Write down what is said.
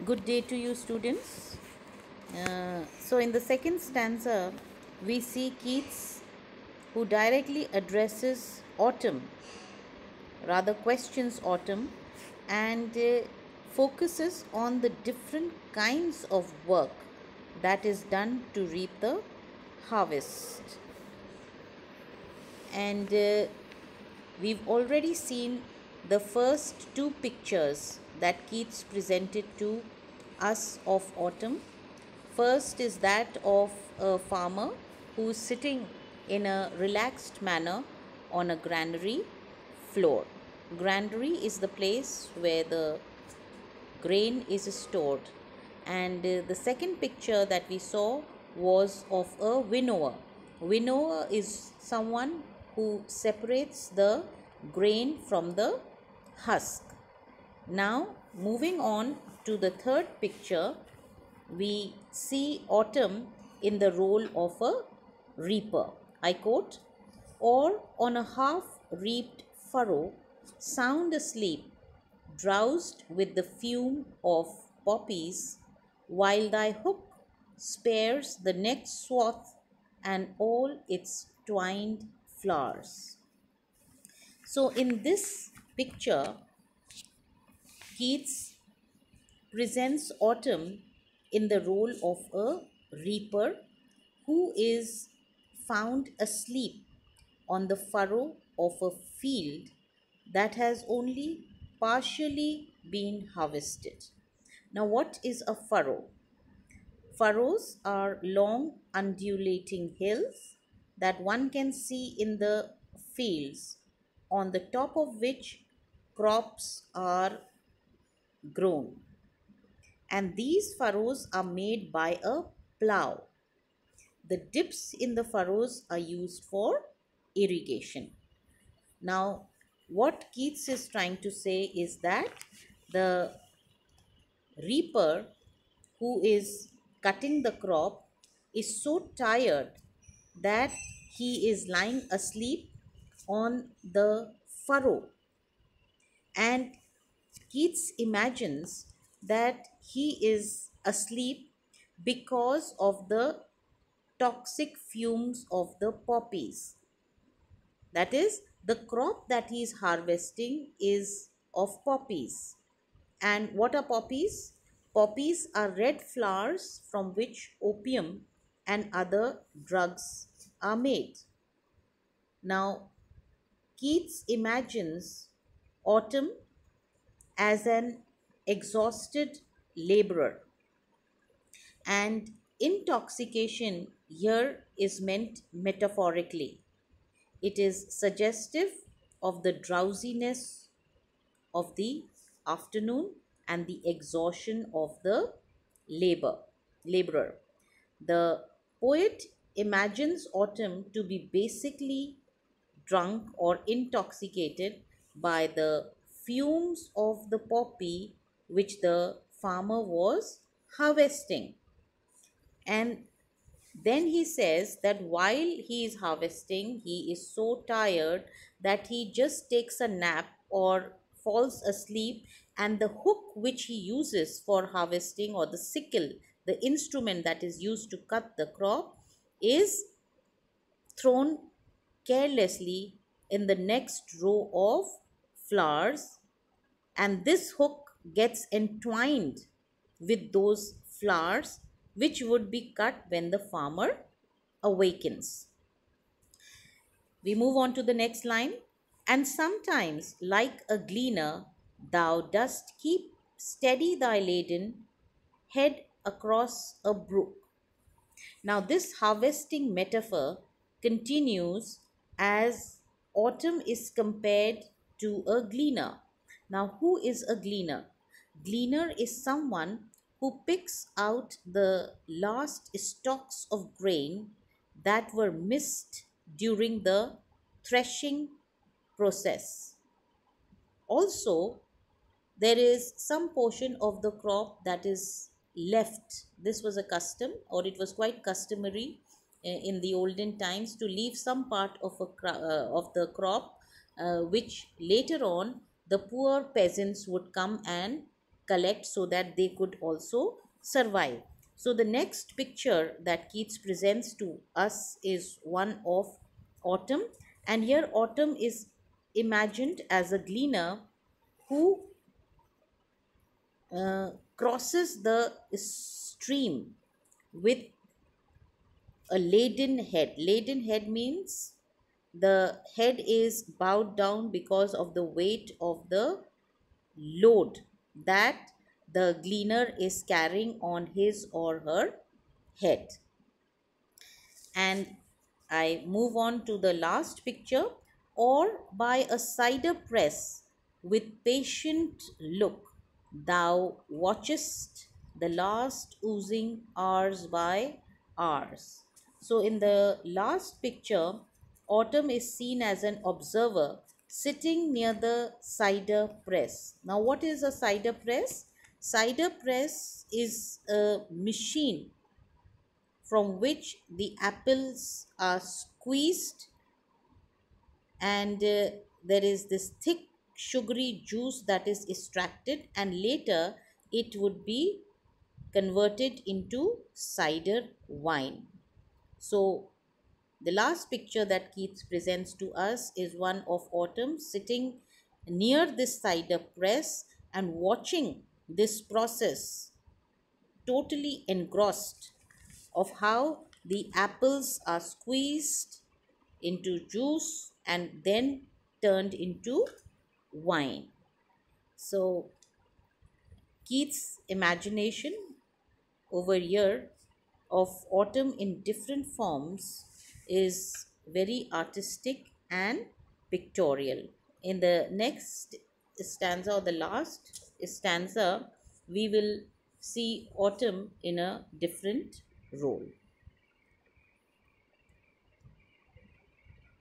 Good day to you, students. So, in the second stanza, we see Keats who directly addresses autumn, rather questions autumn, and focuses on the different kinds of work that is done to reap the harvest. And we've already seen the first two pictures that Keats presented to us of autumn. First is that of a farmer who is sitting in a relaxed manner on a granary floor. Granary is the place where the grain is stored. And the second picture that we saw was of a winnower. Winnower is someone who separates the grain from the husk. Now, moving on to the third picture, we see autumn in the role of a reaper. I quote, "Or on a half reaped furrow, sound asleep, drowsed with the fume of poppies, while thy hook spares the next swath and all its twined flowers." So, in this picture, Keats presents autumn in the role of a reaper who is found asleep on the furrow of a field that has only partially been harvested. Now, what is a furrow? Furrows are long, undulating hills that one can see in the fields, on the top of which crops are grown. And these furrows are made by a plow. The dips in the furrows are used for irrigation. Now, what Keats is trying to say is that the reaper who is cutting the crop is so tired that he is lying asleep on the furrow, and Keats imagines that he is asleep because of the toxic fumes of the poppies. That is, the crop that he is harvesting is of poppies. And what are poppies? Poppies are red flowers from which opium and other drugs are made. Now, Keats imagines autumn as an exhausted laborer, and intoxication here is meant metaphorically. It is suggestive of the drowsiness of the afternoon and the exhaustion of the laborer. The poet imagines autumn to be basically drunk or intoxicated by the fumes of the poppy which the farmer was harvesting. And then he says that while he is harvesting, he is so tired that he just takes a nap or falls asleep, and the hook which he uses for harvesting, or the sickle, the instrument that is used to cut the crop, is thrown carelessly in the next row of flowers, and this hook gets entwined with those flowers which would be cut when the farmer awakens. We move on to the next line. "And sometimes, like a gleaner, thou dost keep steady thy laden head across a brook." Now, this harvesting metaphor continues as autumn is compared to a gleaner. Now, who is a gleaner? Gleaner is someone who picks out the last stalks of grain that were missed during the threshing process. Also, there is some portion of the crop that is left. This was a custom, or it was quite customary in the olden times to leave some part of of the crop, which later on the poor peasants would come and collect so that they could also survive. So the next picture that Keats presents to us is one of autumn, and here autumn is imagined as a gleaner who crosses the stream with a laden head. Laden head means the head is bowed down because of the weight of the load that the gleaner is carrying on his or her head. And I move on to the last picture. Or by a cider press with patient look, thou watchest the last oozing hours by hours. So, in the last picture, Autumn is seen as an observer sitting near the cider press. Now, what is a cider press? Cider press is a machine from which the apples are squeezed, and there is this thick sugary juice that is extracted, and later it would be converted into cider wine. So the last picture that Keats presents to us is one of Autumn sitting near this cider press and watching this process, totally engrossed of how the apples are squeezed into juice and then turned into wine. So, Keats' imagination over here of autumn in different forms is very artistic and pictorial. In the next stanza, or the last stanza, we will see autumn in a different role.